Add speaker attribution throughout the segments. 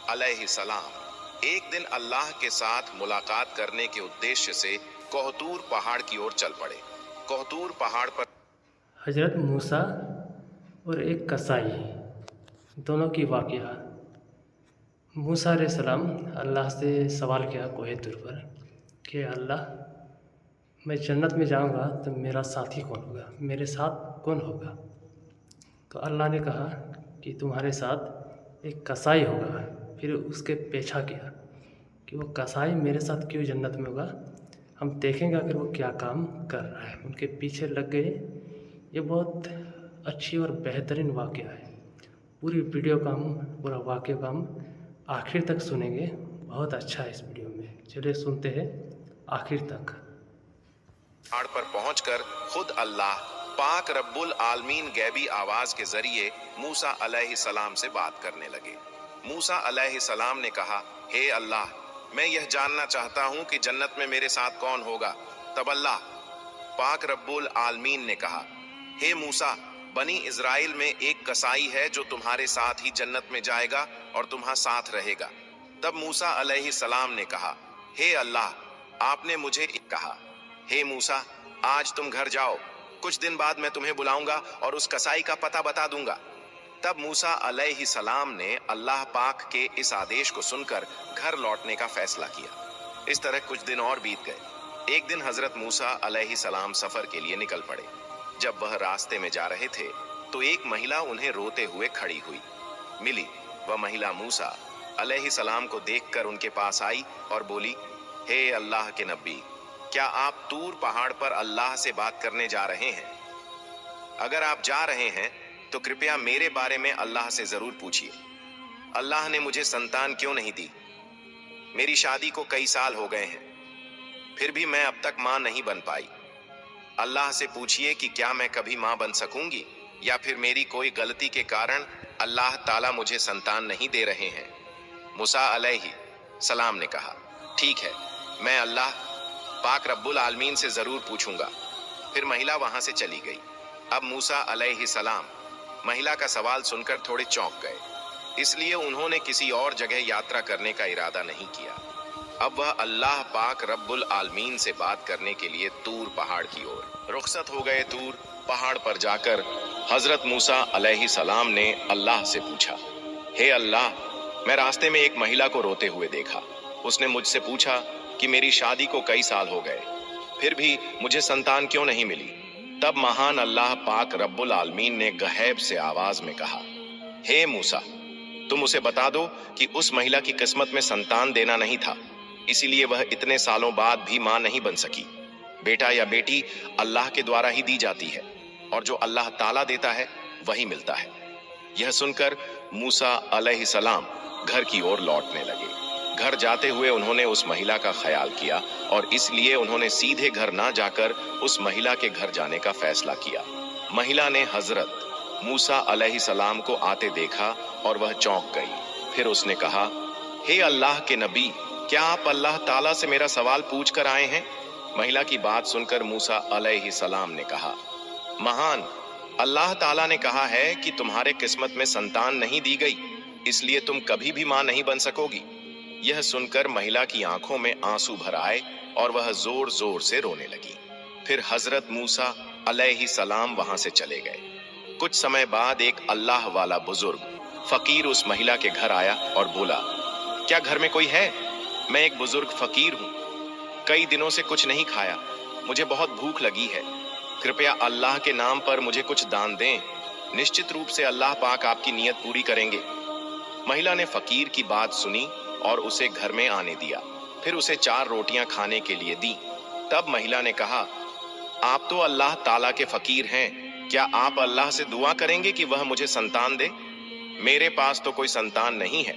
Speaker 1: अलैहिस्सलाम एक दिन अल्लाह के साथ मुलाकात करने के उद्देश्य से कोहतूर पहाड़ की ओर चल पड़े। कोहतूर पहाड़ पर
Speaker 2: हजरत मूसा और एक कसाई दोनों की वाक़या। मूसा अलैहिस्सलाम अल्लाह से सवाल किया कोहे तूर पर कि अल्लाह, मैं जन्नत में जाऊंगा तो मेरा साथी कौन होगा, मेरे साथ कौन होगा। तो अल्लाह ने कहा कि तुम्हारे साथ एक कसाई होगा। फिर उसके पीछा किया कि वो कसाई मेरे साथ क्यों जन्नत में होगा, हम देखेंगे अगर वो क्या काम कर रहा है। उनके पीछे लग गए। ये बहुत अच्छी और बेहतरीन वाक़या है। पूरी वीडियो का हम पूरा वाक़या का हम आखिर तक सुनेंगे। बहुत अच्छा है इस वीडियो में, चलिए सुनते हैं आखिर तक।
Speaker 1: पहाड़ पर पहुंचकर खुद अल्लाह पाक रब्बुल आलमीन गैबी आवाज के जरिए मूसा अलैहिस्सलाम से बात करने लगे। मूसा अलैहिस्सलाम ने कहा, हे अल्लाह, मैं यह जानना चाहता हूं कि जन्नत में मेरे साथ कौन होगा। तब अल्लाह पाक रब्बुल आलमीन ने कहा, हे मूसा, बनी इज़राइल में एक कसाई है जो तुम्हारे साथ ही जन्नत में जाएगा और तुम्हारा साथ रहेगा। तब मूसा अलैहिस्सलाम ने कहा, हे अल्लाह, आपने मुझे कहा, हे मूसा, आज तुम घर जाओ, कुछ दिन बाद मैं तुम्हें बुलाऊंगा और उस कसाई का पता बता दूंगा। तब मूसा अलैहिस्सलाम ने अल्लाह पाक के इस आदेश को सुनकर घर लौटने का फैसला किया। इस तरह कुछ दिन और बीत गए। एक दिन हजरत मूसा अलैहिस्सलाम सफर के लिए निकल पड़े। जब वह रास्ते में जा रहे थे तो एक महिला उन्हें रोते हुए खड़ी हुई मिली। वह महिला मूसा अलैहिस्सलाम को देखकर उनके पास आई और बोली, हे अल्लाह के नबी, क्या आप तूर पहाड़ पर अल्लाह से बात करने जा रहे हैं? अगर आप जा रहे हैं तो कृपया मेरे बारे में अल्लाह से जरूर पूछिए। अल्लाह ने मुझे संतान क्यों नहीं दी? मेरी शादी को कई साल हो गए हैं, फिर भी मैं अब तक मां नहीं बन पाई। अल्लाह से पूछिए कि क्या मैं कभी मां बन सकूंगी या फिर मेरी कोई गलती के कारण अल्लाह ताला मुझे संतान नहीं दे रहे हैं। मूसा अलैहि सलाम ने कहा, ठीक है, मैं अल्लाह पाक रब्बुल आलमीन से जरूर पूछूंगा। फिर महिला वहां से चली गई। अब मूसा अलैहि सलाम महिला का सवाल सुनकर थोड़े चौंक गए, इसलिए उन्होंने किसी और जगह यात्रा करने का इरादा नहीं किया। अब वह अल्लाह पाक रब्बुल आलमीन से बात करने के लिए तूर पहाड़ की ओर रुखसत हो गए। तूर पहाड़ पर जाकर हजरत मूसा अलैहि सलाम ने अल्लाह से पूछा, हे अल्लाह, मैं रास्ते में एक महिला को रोते हुए देखा। उसने मुझसे पूछा कि मेरी शादी को कई साल हो गए, फिर भी मुझे संतान क्यों नहीं मिली। तब महान अल्लाह पाक रब्बुल आलमीन ने गहैब से आवाज में कहा, हे मूसा, तुम उसे बता दो कि उस महिला की किस्मत में संतान देना नहीं था, इसीलिए वह इतने सालों बाद भी मां नहीं बन सकी। बेटा या बेटी अल्लाह के द्वारा ही दी जाती है और जो अल्लाह ताला देता है वही मिलता है। यह सुनकर मूसा अलैहिस्सलाम घर की ओर लौटने लगे। घर जाते हुए उन्होंने उस महिला का ख्याल किया और इसलिए उन्होंने सीधे घर ना जाकर उस महिला के घर जाने का फैसला किया। महिला ने हजरत मूसा अलैहिस्सलाम को आते देखा और वह चौंक गई। फिर उसने कहा, हे अल्लाह के नबी, क्या आप अल्लाह ताला से मेरा सवाल पूछ कर आए हैं? महिला की बात सुनकर मूसा अलैहिस्सलाम ने कहा, महान अल्लाह ताला ने कहा है कि तुम्हारे किस्मत में संतान नहीं दी गई, इसलिए तुम कभी भी मां नहीं बन सकोगी। यह सुनकर महिला की आंखों में आंसू भर आए और वह जोर जोर से रोने लगी। फिर हजरत मूसा अलैहिस्सलाम वहां से चले गए। कुछ समय बाद एक अल्लाह वाला बुजुर्ग फकीर उस महिला के घर आया और बोला, क्या घर में कोई है? मैं एक बुजुर्ग फकीर हूँ, कई दिनों से कुछ नहीं खाया, मुझे बहुत भूख लगी है, कृपया अल्लाह के नाम पर मुझे कुछ दान दें, निश्चित रूप से अल्लाह पाक आपकी नीयत पूरी करेंगे। महिला ने फकीर की बात सुनी और उसे घर में आने दिया। फिर उसे 4 रोटियां खाने के लिए दी। तब महिला ने कहा, आप तो अल्लाह ताला के फकीर हैं, क्या आप अल्लाह से दुआ करेंगे कि वह मुझे संतान दे? मेरे पास तो कोई संतान नहीं है।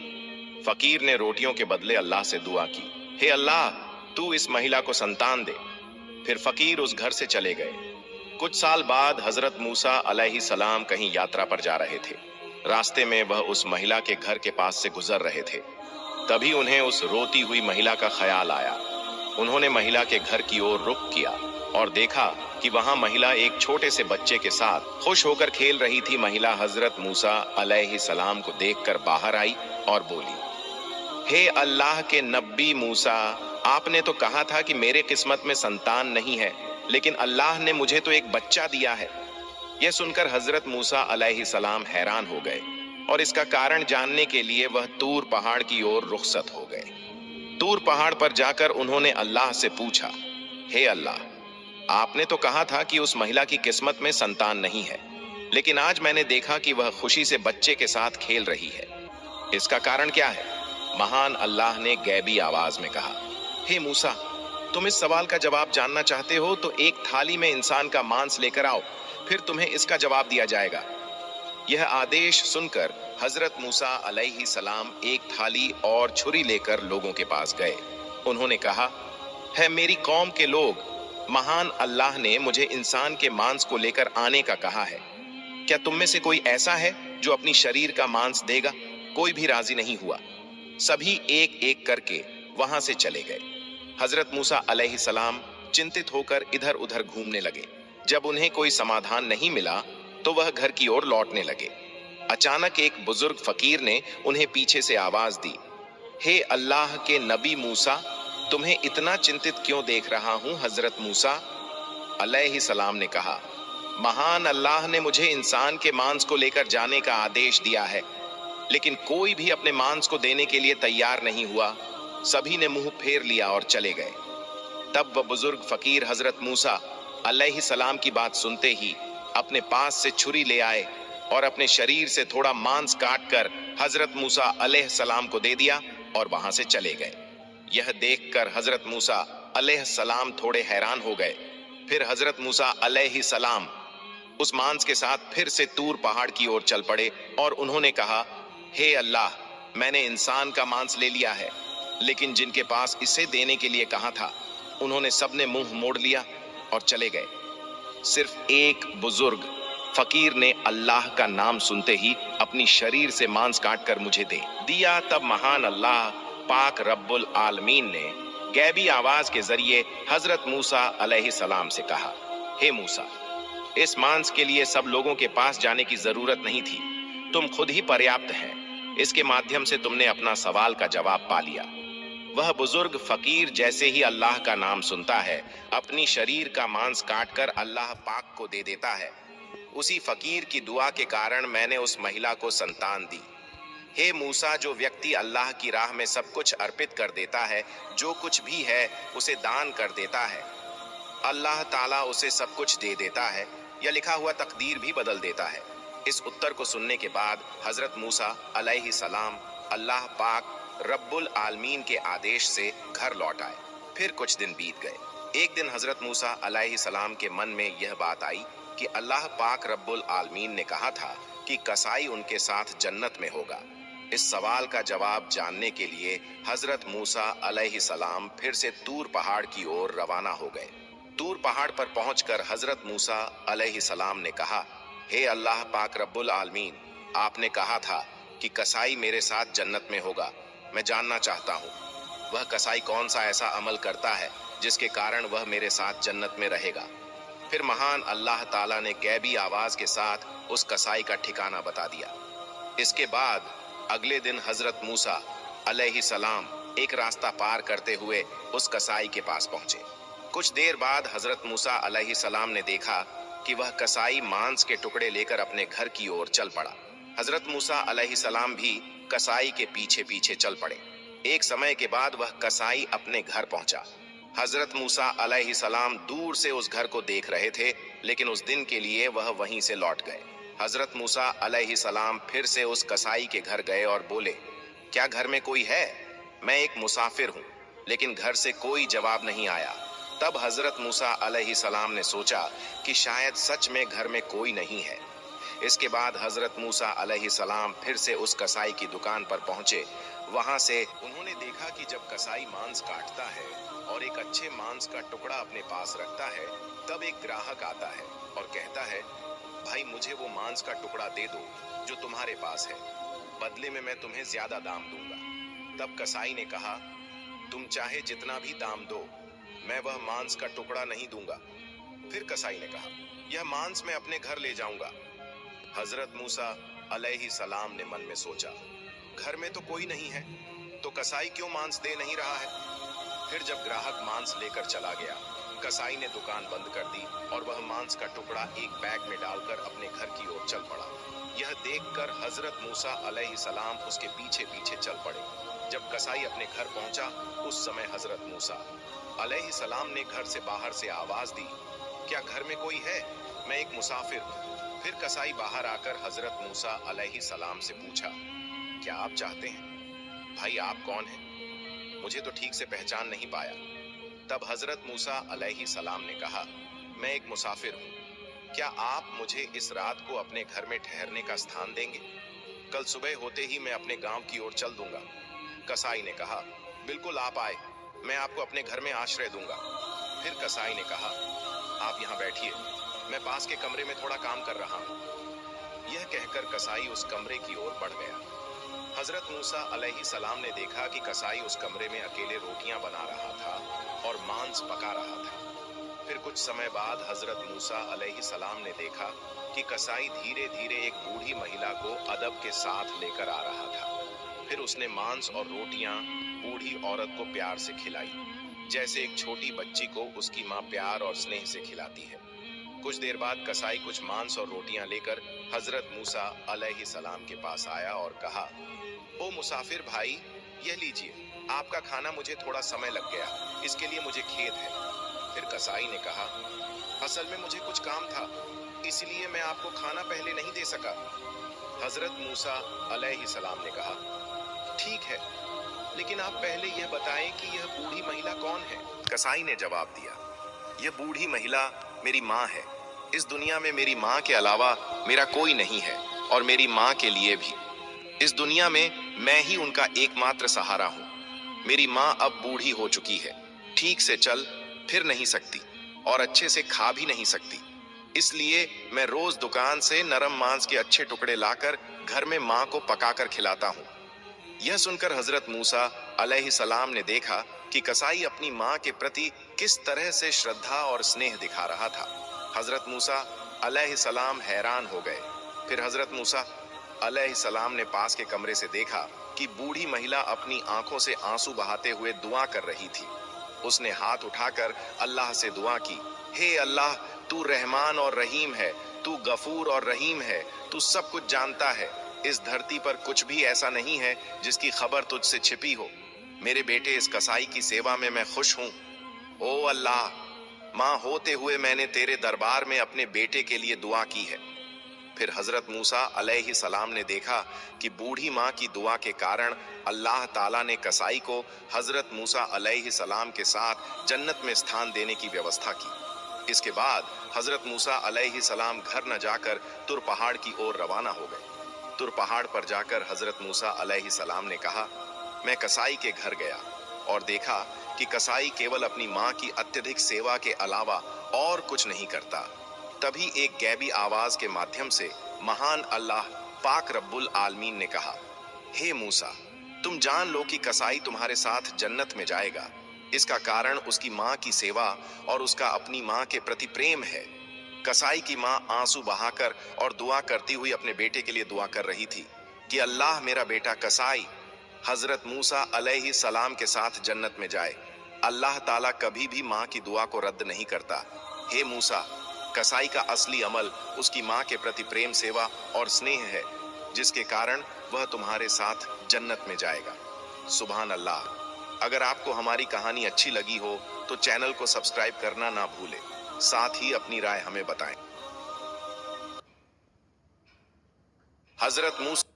Speaker 1: फकीर ने रोटियों के बदले अल्लाह से दुआ की, हे अल्लाह, तू इस महिला को संतान दे। फिर फकीर उस घर से चले गए। कुछ साल बाद हजरत मूसा अलैहिस्सलाम कहीं यात्रा पर जा रहे थे। रास्ते में वह उस महिला के घर के पास से गुजर रहे थे। तभी उन्हें उस रोती हुई महिला का ख्याल आया। उन्होंने महिला के घर की ओर रुख किया और देखा कि वहां महिला एक छोटे से बच्चे के साथ खुश होकर खेल रही थी। महिला हजरत मूसा अलैहिस्सलाम को देखकर बाहर आई और बोली, हे अल्लाह के नबी मूसा, आपने तो कहा था कि मेरे किस्मत में संतान नहीं है, लेकिन अल्लाह ने मुझे तो एक बच्चा दिया है। यह सुनकर हजरत मूसा अलैहिस्सलाम हैरान हो गए और इसका कारण जानने के लिए वह तूर पहाड़ की ओर रुखसत हो गए। तूर पहाड़ पर जाकर उन्होंने अल्लाह से पूछा, हे अल्लाह, आपने तो कहा था कि उस महिला की किस्मत में संतान नहीं है, लेकिन आज मैंने देखा कि वह खुशी से बच्चे के साथ खेल रही है। इसका कारण क्या है? महान अल्लाह ने गैबी आवाज में कहा, हे मूसा, तुम इस सवाल का जवाब जानना चाहते हो तो एक थाली में इंसान का मांस लेकर आओ, फिर तुम्हें इसका जवाब दिया जाएगा। यह आदेश सुनकर हजरत मूसा अलैहिस्सलाम एक थाली और छुरी लेकर लोगों के पास गए। उन्होंने कहा, है मेरी कौम के लोग, महान अल्लाह ने मुझे इंसान के मांस को लेकर आने का कहा है। क्या तुम में से कोई ऐसा है जो अपनी शरीर का मांस देगा? कोई भी राजी नहीं हुआ। सभी एक एक करके वहां से चले गए। हजरत मूसा अलैहिस्सलाम चिंतित होकर इधर उधर घूमने लगे। जब उन्हें कोई समाधान नहीं मिला तो वह घर की ओर लौटने लगे। अचानक एक बुजुर्ग फकीर ने उन्हें पीछे से आवाज दी, हे अल्लाह के नबी मूसा, तुम्हें इतना चिंतित क्यों देख रहा हूं? हजरत मूसा अलैहिस्सलाम ने कहा, महान अल्लाह ने मुझे इंसान के मांस को लेकर जाने का आदेश दिया है, लेकिन कोई भी अपने मांस को देने के लिए तैयार नहीं हुआ। सभी ने मुंह फेर लिया और चले गए। तब वह बुजुर्ग फकीर हजरत मूसा अलैहिस्सलाम की बात सुनते ही अपने पास से छुरी ले आए और अपने शरीर से थोड़ा मांस काट कर हजरत मूसा अलैहिस्सलाम को दे दिया और वहां से चले गए। यह देखकर हजरत मूसा अलैहिस्सलाम थोड़े हैरान हो गए। फिर हजरत मूसा अलैहिस्सलाम उस मांस के साथ फिर से तूर पहाड़ की ओर चल पड़े और उन्होंने कहा, हे अल्लाह, मैंने इंसान का मांस ले लिया है, लेकिन जिनके पास इसे देने के लिए कहा था उन्होंने सबने मुंह मोड़ लिया और चले गए। सिर्फ एक बुजुर्ग फकीर ने अल्लाह का नाम सुनते ही अपनी शरीर से मांस काट कर मुझे दे दिया। तब महान अल्लाह पाक रब्बुल आलमीन ने गैबी आवाज के जरिए हजरत मूसा अलैहिस्सलाम से कहा, हे मूसा, इस मांस के लिए सब लोगों के पास जाने की जरूरत नहीं थी, तुम खुद ही पर्याप्त हैं। इसके माध्यम से तुमने अपना सवाल का जवाब पा लिया। वह बुजुर्ग फकीर जैसे ही अल्लाह का नाम सुनता है, अपनी शरीर का मांस काटकर अल्लाह पाक को दे देता है। उसी फकीर की दुआ के कारण मैंने उस महिला को संतान दी। हे मूसा, जो व्यक्ति अल्लाह की राह में सब कुछ अर्पित कर देता है, जो कुछ भी है उसे दान कर देता है, अल्लाह ताला उसे सब कुछ दे देता है या लिखा हुआ तकदीर भी बदल देता है। इस उत्तर को सुनने के बाद हजरत मूसा अलैहिस्सलाम अल्लाह पाक रब्बुल आलमीन के आदेश से घर लौट आए। फिर कुछ दिन बीत गए। एक दिन हजरत मूसा अलैहिस्सलाम के मन में यह बात आई कि अल्लाह पाक रब्बुल आलमीन ने कहा था कि कसाई उनके साथ जन्नत में होगा। इस सवाल का जवाब जानने के लिए हजरत मूसा अलैहिस्सलाम फिर से तूर पहाड़ की ओर रवाना हो गए। तूर पहाड़ पर पहुंचकर हजरत मूसा अलैहिस्सलाम ने कहा, हे अल्लाह पाक रब्बुल आलमीन, आपने कहा था कि कसाई मेरे साथ जन्नत में होगा। मैं जानना चाहता हूँ वह कसाई कौन सा ऐसा अमल करता है जिसके कारण वह मेरे साथ जन्नत में रहेगा। फिर महान अल्लाह ताला ने गैबी आवाज के साथ उस कसाई का ठिकाना बता दिया। इसके बाद अगले दिन हजरत मूसा अलैहिस्सलाम एक रास्ता पार करते हुए उस कसाई के पास पहुंचे। कुछ देर बाद हजरत मूसा अलैहिस्सलाम ने देखा कि वह कसाई मांस के टुकड़े लेकर अपने घर की ओर चल पड़ा। हजरत मूसा अलैहिस्सलाम भी कसाई के पीछे पीछे चल पड़े। एक समय के बाद वह कसाई अपने घर पहुंचा। हजरत मूसा अलैहिस्सलाम दूर से उस घर को देख रहे थे, लेकिन उस दिन के लिए वह वहीं से लौट गए। हजरत मूसा अलैहिस्सलाम फिर से उस कसाई के घर गए और बोले, क्या घर में कोई है? मैं एक मुसाफिर हूँ। लेकिन घर से कोई जवाब नहीं आया। तब हजरत मूसा अलैहिस्सलाम ने सोचा कि शायद सच में घर में कोई नहीं है। इसके बाद हजरत मूसा अलैहिस्सलाम फिर से उस कसाई की दुकान पर पहुंचे। वहां से उन्होंने देखा कि जब कसाई मांस काटता है और एक अच्छे मांस का टुकड़ा अपने पास रखता है, तब एक ग्राहक आता है और कहता है, भाई मुझे वो मांस का टुकड़ा दे दो जो तुम्हारे पास है, बदले में मैं तुम्हें ज्यादा दाम दूंगा। तब कसाई ने कहा, तुम चाहे जितना भी दाम दो, मैं वह मांस का टुकड़ा नहीं दूंगा। फिर कसाई ने कहा, यह मांस मैं अपने घर ले जाऊंगा। हजरत मूसा अलैहिस्सलाम ने मन में सोचा, घर में तो कोई नहीं है, तो कसाई क्यों मांस दे नहीं रहा है? फिर जब ग्राहक मांस लेकर चला गया, कसाई ने दुकान बंद कर दी और वह मांस का टुकड़ा एक बैग में डालकर अपने घर की ओर चल पड़ा। यह देखकर हजरत मूसा अलैहिस्सलाम उसके पीछे पीछे चल पड़े। जब कसाई अपने घर पहुंचा, उस समय हजरत मूसा अलैहिस्सलाम ने घर से बाहर से आवाज दी, क्या घर में कोई है? मैं एक मुसाफिर हूँ। फिर कसाई बाहर आकर हजरत मूसा अलैहिस्सलाम से पूछा, क्या आप चाहते हैं? भाई आप कौन हैं? मुझे तो ठीक से पहचान नहीं पाया। तब हजरत मूसा अलैहिस्सलाम ने कहा, मैं एक मुसाफिर हूँ, क्या आप मुझे इस रात को अपने घर में ठहरने का स्थान देंगे? कल सुबह होते ही मैं अपने गांव की ओर चल दूंगा। कसाई ने कहा, बिल्कुल आप आए, मैं आपको अपने घर में आश्रय दूंगा। फिर कसाई ने कहा, आप यहाँ बैठिए, मैं पास के कमरे में थोड़ा काम कर रहा हूँ। यह कहकर कसाई उस कमरे की ओर बढ़ गया। हजरत मूसा अलैहिस्सलाम ने देखा कि कसाई उस कमरे में अकेले रोटियां बना रहा था और मांस पका रहा था। फिर कुछ समय बाद हजरत मूसा अलैहिस्सलाम ने देखा कि कसाई धीरे धीरे एक बूढ़ी महिला को अदब के साथ लेकर आ रहा था। फिर उसने मांस और रोटियां बूढ़ी औरत को प्यार से खिलाई, जैसे एक छोटी बच्ची को उसकी माँ प्यार और स्नेह से खिलाती है। कुछ देर बाद कसाई कुछ मांस और रोटियां लेकर हजरत मूसा अलैहिस्सलाम के पास आया और कहा, ओ मुसाफिर भाई, यह लीजिए, आपका खाना मुझे थोड़ा समय लग गया, इसके लिए मुझे खेद है। फिर कसाई ने कहा, असल में मुझे कुछ काम था, इसलिए मैं आपको खाना पहले नहीं दे सका। हजरत मूसा अलैहिस्सलाम ने कहा, ठीक है, लेकिन आप पहले यह बताएं कि यह बूढ़ी महिला कौन है? कसाई ने जवाब दिया, यह बूढ़ी महिला मेरी माँ है। इस दुनिया में मेरी माँ के अलावा मेरा कोई नहीं है और मेरी माँ के लिए भी। इस दुनिया में मैं ही उनका एकमात्र सहारा हूँ। मेरी माँ अब बूढ़ी हो चुकी है, ठीक से चल फिर नहीं सकती और अच्छे से खा भी नहीं सकती। इसलिए मैं रोज दुकान से नरम मांस के अच्छे टुकड़े लाकर घर में माँ को पकाकर खिलाता हूँ। यह सुनकर हजरत मूसा अलैहिस्सलाम ने देखा कि कसाई अपनी माँ के प्रति किस तरह से श्रद्धा और स्नेह दिखा रहा था। हजरत मूसा अलैहिस्सलाम हैरान हो गए। फिर हजरत मूसा अलैहिस्सलाम ने पास के कमरे से देखा कि बूढ़ी महिला अपनी आंखों से आंसू बहाते हुए दुआ कर रही थी। उसने हाथ उठाकर अल्लाह से दुआ की, हे अल्लाह, तू रहमान और रहीम है, तू गफूर और रहीम है, तू सब कुछ जानता है। इस धरती पर कुछ भी ऐसा नहीं है जिसकी खबर तुझसे छिपी हो। मेरे बेटे इस कसाई की सेवा में मैं खुश हूँ। ओ अल्लाह, माँ होते हुए मैंने तेरे दरबार में अपने बेटे के लिए दुआ की है। फिर हजरत मूसा अलैहिस्सलाम ने देखा कि बूढ़ी माँ की दुआ के कारण अल्लाह ताला ने कसाई को हजरत मूसा अलैहिस्सलाम के साथ जन्नत में स्थान देने की व्यवस्था की। इसके बाद हजरत मूसा अलैहिस्सलाम घर न जाकर तुर पहाड़ की ओर रवाना हो गए। तुर पहाड़ पर जाकर हजरत मूसा अलैहिस्सलाम ने कहा, मैं कसाई के घर गया और देखा कि कसाई केवल अपनी माँ की अत्यधिक सेवा के अलावा और कुछ नहीं करता। तभी एक गैबी आवाज के माध्यम से महान अल्लाह पाक रब्बुल आलमीन ने कहा, हे मूसा, तुम जान लो कि कसाई तुम्हारे साथ जन्नत में जाएगा। इसका कारण उसकी माँ की सेवा और उसका अपनी माँ के प्रति प्रेम है। कसाई की माँ आंसू बहाकर और दुआ करती हुई अपने बेटे के लिए दुआ कर रही थी कि अल्लाह मेरा बेटा कसाई हजरत मूसा अलैहिस्सलाम के साथ जन्नत में जाए। अल्लाह ताला कभी भी माँ की दुआ को रद्द नहीं करता। हे मूसा, कसाई का असली अमल उसकी माँ के प्रति प्रेम, सेवा और स्नेह है, जिसके कारण वह तुम्हारे साथ जन्नत में जाएगा। सुभान अल्लाह। अगर आपको हमारी कहानी अच्छी लगी हो तो चैनल को सब्सक्राइब करना ना भूलें, साथ ही अपनी राय हमें बताएं। हजरत मूसा।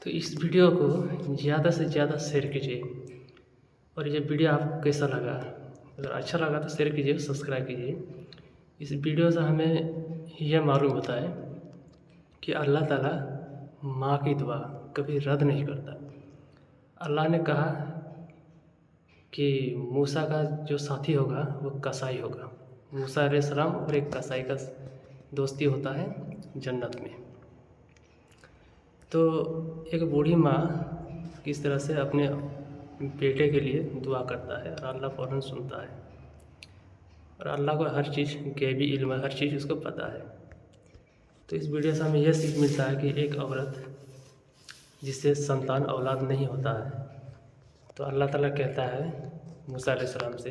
Speaker 2: तो इस वीडियो को ज़्यादा से ज़्यादा शेयर कीजिए और ये वीडियो आपको कैसा लगा, अगर अच्छा लगा तो शेयर कीजिए, सब्सक्राइब कीजिए। इस वीडियो से हमें यह मालूम होता है कि अल्लाह ताला माँ की दुआ कभी रद्द नहीं करता। अल्लाह ने कहा कि मूसा का जो साथी होगा वो कसाई होगा। मूसा अलैहिस्सलाम और एक कसाई का दोस्ती होता है जन्नत में। तो एक बूढ़ी माँ किस तरह से अपने बेटे के लिए दुआ करता है और अल्लाह फ़ौरन सुनता है, और अल्लाह को हर चीज़ गैबी इल्म है, हर चीज़ उसको पता है। तो इस वीडियो से हमें यह सीख मिलता है कि एक औरत जिससे संतान औलाद नहीं होता है, तो अल्लाह ताला कहता है मूसा अलैहिस्सलाम से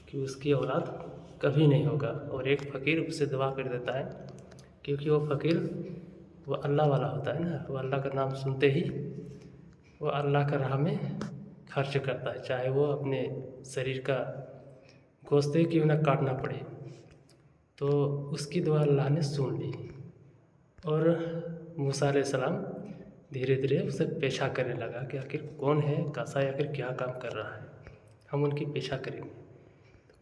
Speaker 2: कि उसकी औलाद कभी नहीं होगा, और एक फ़कीर उसे दुआ कर देता है, क्योंकि वो फ़कीर वो अल्लाह वाला होता है ना, वो अल्लाह का नाम सुनते ही वो अल्लाह का राह में खर्च करता है, चाहे वो अपने शरीर का गोश्त ही क्यों ना काटना पड़े। तो उसकी दुआ अल्लाह ने सुन ली, और मूसा अलैहिस्सलाम धीरे धीरे उसे पेशा करने लगा कि आखिर कौन है कसाई, आखिर क्या काम कर रहा है, हम उनकी पेशा करेंगे।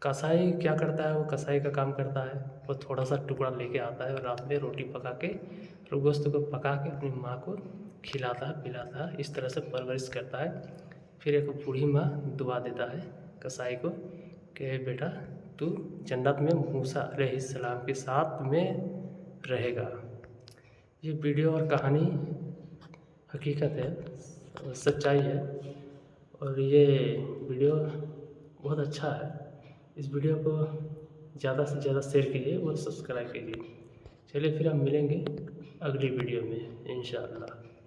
Speaker 2: कसाई क्या करता है, वो कसाई का काम करता है, वो थोड़ा सा टुकड़ा लेके आता है और रात में रोटी पका के और गोश्त को पका के अपनी माँ को खिलाता है पिलाता है, इस तरह से परवरिश करता है। फिर एक बूढ़ी माँ दुआ देता है कसाई को कि बेटा तू जन्नत में मूसा अलैहिस्सलाम के साथ में रहेगा। ये वीडियो और कहानी हकीकत है, सच्चाई है, और ये वीडियो बहुत अच्छा है। इस वीडियो को ज़्यादा से ज़्यादा शेयर कीजिए और सब्सक्राइब कीजिए। चलिए फिर हम मिलेंगे अगली वीडियो में इंशाअल्लाह।